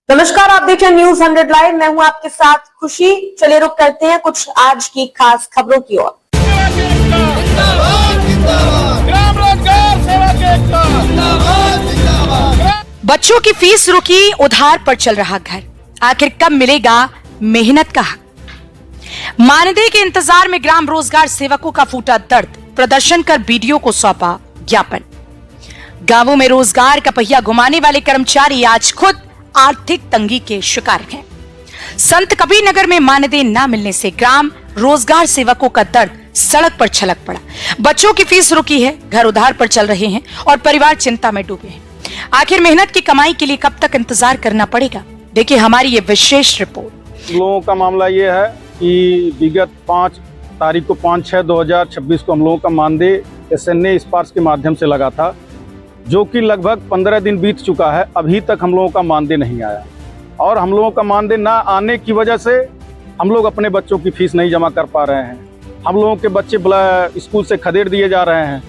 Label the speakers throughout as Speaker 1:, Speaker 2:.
Speaker 1: नमस्कार, आप देख रहे हैं न्यूज 100 लाइव। मैं हूं आपके साथ खुशी। चलिए रुक करते हैं कुछ आज की खास खबरों की ओर।
Speaker 2: बच्चों की फीस रुकी, उधार पर चल रहा घर, आखिर कब मिलेगा मेहनत का हक? मानदेय के इंतजार में ग्राम रोजगार सेवकों का फूटा दर्द, प्रदर्शन कर बीडीओ को सौंपा ज्ञापन। गांवों में रोजगार का पहिया घुमाने वाले कर्मचारी आज खुद आर्थिक तंगी के शिकार हैं। संत कबीर नगर में मानदेय न मिलने से ग्राम रोजगार सेवकों का दर्द सड़क पर छलक पड़ा। बच्चों की फीस रुकी है, घर उधार पर चल रहे हैं और परिवार चिंता में डूबे हैं। आखिर मेहनत की कमाई के लिए कब तक इंतजार करना पड़ेगा? देखिए हमारी ये विशेष रिपोर्ट।
Speaker 3: लोगों का मामला ये है कि विगत 5 तारीख को 5/6/2026 को हम लोगों का मानदेय SNA स्पार्क्स के माध्यम से लगा था, जो कि लगभग 15 दिन बीत चुका है। अभी तक हम लोगों का मानदेय नहीं आया और हम लोगों का मानदेय ना आने की वजह से हम लोग अपने बच्चों की फीस नहीं जमा कर पा रहे हैं। हम लोगों के बच्चे स्कूल से खदेड़ दिए जा रहे हैं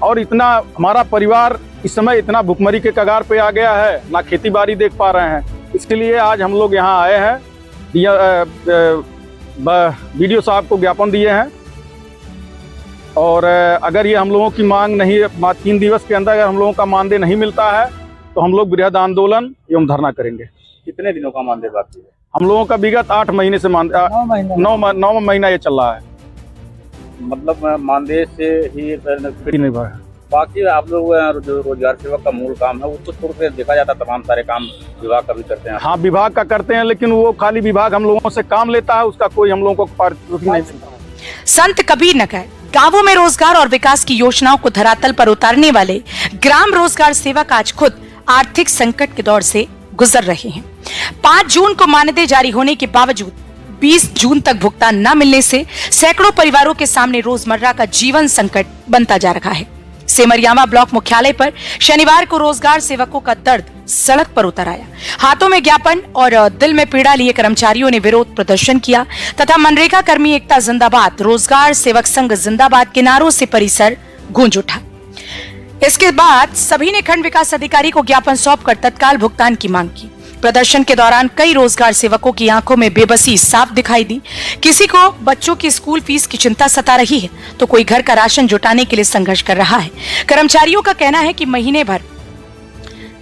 Speaker 3: और इतना हमारा परिवार इस समय इतना भुखमरी के कगार पे आ गया है, ना खेती बाड़ी देख पा रहे हैं। इसके लिए आज हम लोग यहाँ आए हैं, BDO साहब को ज्ञापन दिए हैं और अगर ये हम लोगों की मांग नहीं 3 दिवस के अंदर अगर हम लोगों का मानदेय नहीं मिलता है तो हम लोग बृहद आंदोलन एवं धरना करेंगे।
Speaker 4: कितने दिनों का मानदेय बाकी है?
Speaker 3: हम लोगों का विगत 8 महीने से 9 महीना ये चल रहा है।
Speaker 4: मतलब मानदेय से ही
Speaker 3: नहीं भाई।
Speaker 4: बाकी आप लोग जो रोजगार सेवक का मूल काम है उसको छोड़ कर देखा जाता तमाम सारे काम विभाग का भी करते हैं।
Speaker 3: हाँ, विभाग का करते हैं, लेकिन वो खाली विभाग हम लोगों से काम लेता है, उसका कोई हम लोगों को पारितोषिक नहीं मिलता।
Speaker 2: संत कबीर नगर गांवों में रोजगार और विकास की योजनाओं को धरातल पर उतारने वाले ग्राम रोजगार सेवक आज खुद आर्थिक संकट के दौर से गुजर रहे हैं। 5 जून को मानदेय जारी होने के बावजूद 20 जून तक भुगतान न मिलने से सैकड़ों परिवारों के सामने रोजमर्रा का जीवन संकट बनता जा रहा है। सेमरियावा ब्लॉक मुख्यालय पर शनिवार को रोजगार सेवकों का दर्द सड़क पर उतर आया। हाथों में ज्ञापन और दिल में पीड़ा लिए कर्मचारियों ने विरोध प्रदर्शन किया तथा मनरेगा कर्मी एकता जिंदाबाद, रोजगार सेवक संघ जिंदाबाद के नारों से परिसर गूंज उठा। इसके बाद सभी ने खंड विकास अधिकारी को ज्ञापन सौंपकर तत्काल भुगतान की मांग की। प्रदर्शन के दौरान कई रोजगार सेवकों की आंखों में बेबसी साफ दिखाई दी। किसी को बच्चों की स्कूल फीस की चिंता सता रही है तो कोई घर का राशन जुटाने के लिए संघर्ष कर रहा है। कर्मचारियों का कहना है कि महीने भर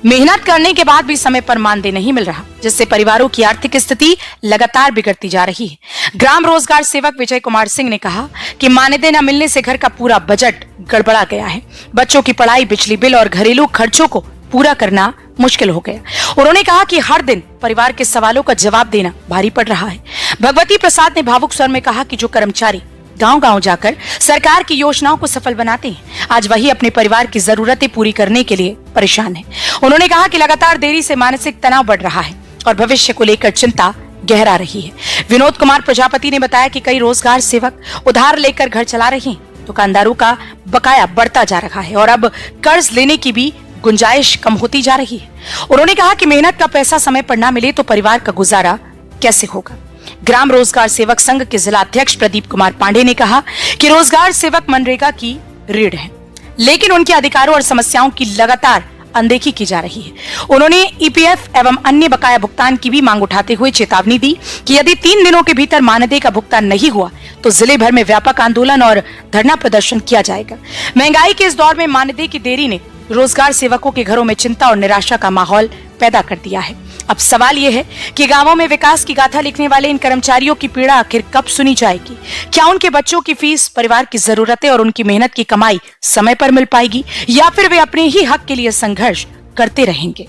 Speaker 2: मेहनत करने के बाद भी समय पर मानदेय नहीं मिल रहा, जिससे परिवारों की आर्थिक स्थिति लगातार बिगड़ती जा रही है। ग्राम रोजगार सेवक विजय कुमार सिंह ने कहा कि मानदेय न मिलने से घर का पूरा बजट गड़बड़ा गया है। बच्चों की पढ़ाई, बिजली बिल और घरेलू खर्चों को पूरा करना मुश्किल हो गया। उन्होंने कहा कि हर दिन परिवार के सवालों का जवाब देना भारी पड़ रहा है। भगवती प्रसाद ने भावुक स्वर में कहा कि जो कर्मचारी गांव-गांव जाकर सरकार की योजनाओं को सफल बनाते हैं, आज वही अपने परिवार की जरूरतें पूरी करने के लिए परेशान हैं। उन्होंने कहा कि लगातार देरी से मानसिक तनाव बढ़ रहा है और भविष्य को लेकर चिंता गहरा रही है। विनोद कुमार प्रजापति ने बताया कि कई रोजगार सेवक उधार लेकर घर चला रहे हैं, दुकानदारों का बकाया बढ़ता जा रहा है और अब कर्ज लेने की भी गुंजाइश कम होती जा रही है। उन्होंने कहा कि मेहनत का पैसा समय पर ना मिले तो परिवार का गुजारा कैसे होगा। ग्राम रोजगार सेवक संघ के जिला अध्यक्ष प्रदीप कुमार पांडे ने कहा कि रोजगार सेवक मनरेगा की रीढ़ है, लेकिन उनके अधिकारों और समस्याओं की लगातार अनदेखी की जा रही है। उन्होंने EPF एवं अन्य बकाया भुगतान की भी मांग उठाते हुए चेतावनी दी कि यदि 3 दिनों के भीतर मानदेय का भुगतान नहीं हुआ तो जिले भर में व्यापक आंदोलन और धरना प्रदर्शन किया जाएगा। महंगाई के इस दौर में मानदेय की देरी ने रोजगार सेवकों के घरों में चिंता और निराशा का माहौल पैदा कर दिया है। अब सवाल यह है कि गांवों में विकास की गाथा लिखने वाले इन कर्मचारियों की पीड़ा आखिर कब सुनी जाएगी? क्या उनके बच्चों की फीस, परिवार की जरूरतें और उनकी मेहनत की कमाई समय पर मिल पाएगी या फिर वे अपने ही हक के लिए संघर्ष करते रहेंगे?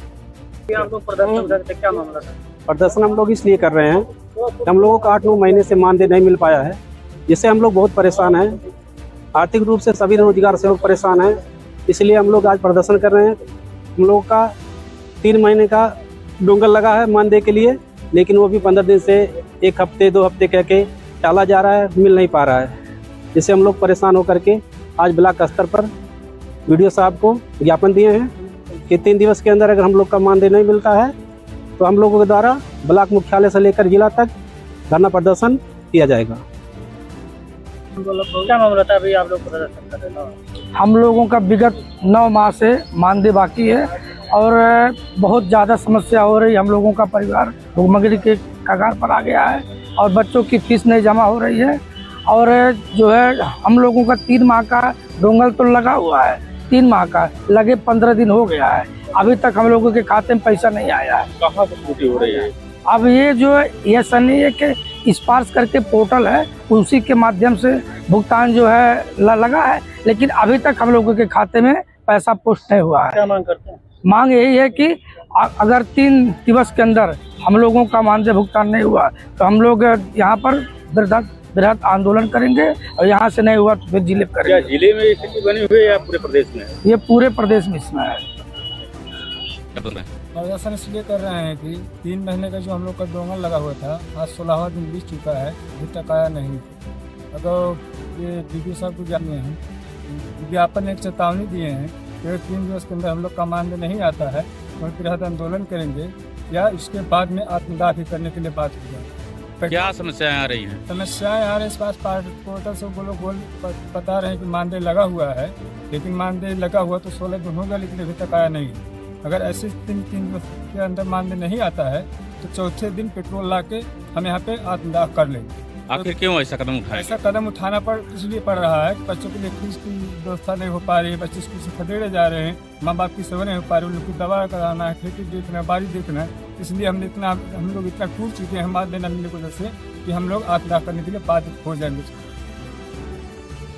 Speaker 5: प्रदर्शन हम लोग इसलिए कर रहे हैं, हम लोगों को 8-9 महीने से मानदेय नहीं मिल पाया है, जिससे हम लोग बहुत परेशान हैं। आर्थिक रूप से सभी रोजगार सेवक परेशान हैं, इसलिए हम लोग आज प्रदर्शन कर रहे हैं। हम लोग का 3 महीने का डोंगर लगा है मानदेय के लिए, लेकिन वो भी 15 दिन से 1 हफ्ते 2 हफ्ते कह के टाला जा रहा है, मिल नहीं पा रहा है। जिससे हम लोग परेशान होकर के आज ब्लॉक स्तर पर BDO साहब को ज्ञापन दिए हैं कि 3 दिवस के अंदर अगर हम लोग का मानदेय नहीं मिलता है तो हम लोगों के द्वारा ब्लॉक मुख्यालय से लेकर जिला तक धरना प्रदर्शन किया जाएगा।
Speaker 6: क्या मामला था अभी आप लोग प्रदर्शन कर रहे हैं?
Speaker 7: हम लोगों का विगत 9 माह से मानदेय बाकी है
Speaker 6: और बहुत ज़्यादा समस्या हो रही है। हम लोगों का परिवार भुखमरी के कगार पर आ गया है और बच्चों की फीस नहीं जमा हो रही है। और जो है हम लोगों का 3 माह का डोंगल तो लगा हुआ है, 3 माह का लगे 15 दिन हो गया है, अभी तक हम लोगों के खाते में पैसा नहीं आया है।
Speaker 4: कहाँ से त्रुटि हो रही है?
Speaker 6: अब ये जो ये सनी है कि स्पार्श करके पोर्टल है, उसी के माध्यम से भुगतान जो है लगा है, लेकिन अभी तक हम लोगों के खाते में पैसा पोस्ट नहीं हुआ है।
Speaker 4: क्या मांग करते हैं?
Speaker 6: मांग यही है कि अगर 3 दिवस के अंदर हम लोगों का मानदेय भुगतान नहीं हुआ तो हम लोग यहाँ पर बृहद आंदोलन करेंगे और यहाँ से नहीं हुआ तो फिर जिले
Speaker 4: क्या
Speaker 6: करेंगे।
Speaker 4: जिले में स्थिति बनी हुई है या पूरे प्रदेश में?
Speaker 6: ये पूरे प्रदेश में इसमें है।
Speaker 7: प्रदर्शन इसलिए कर रहे हैं कि 3 महीने का जो हम लोग का डोंगल लगा हुआ था, आज 16वां दिन बीत चुका है, अभी तक आया नहीं। अगर ये डीपी साहब को जाने हैं, विज्ञापन एक चेतावनी दिए हैं कि 3 दिवस के अंदर हम लोग का मानदेय नहीं आता है तो बृहद आंदोलन करेंगे या इसके बाद में आत्मदाह भी करने के लिए बात हो जाए।
Speaker 4: क्या समस्याएं आ रही हैं?
Speaker 7: समस्याएं आ रही इस पास पोर्टल से वो लोग बता रहे हैं कि मानदेय लगा हुआ है, लेकिन मानदेय लगा हुआ तो 16 दिन हो गया लेकिन अभी तक आया नहीं। अगर ऐसे 3 दिवस के अंदर मानदेय नहीं आता है तो चौथे दिन पेट्रोल ला के हम यहाँ पे आत्मदाह कर लेंगे।
Speaker 4: आखिर क्यों ऐसा कदम उठाया?
Speaker 7: ऐसा कदम उठाना इसलिए पड़ रहा है कि बच्चों के लिए फीस की व्यवस्था नहीं हो पा रही है, बच्चे स्कूल से खदेड़े जा रहे हैं, माँ बाप की सेवा नहीं हो पा रही, उन लोग की दवा कराना है, खेती देखना है, बाड़ी देखना है। इसलिए हम लोग इतना टूट चुके हैं मानदेय न मिलने की वजह से कि हम लोग आत्मदाह करने के लिए बाध्य हो जाएंगे।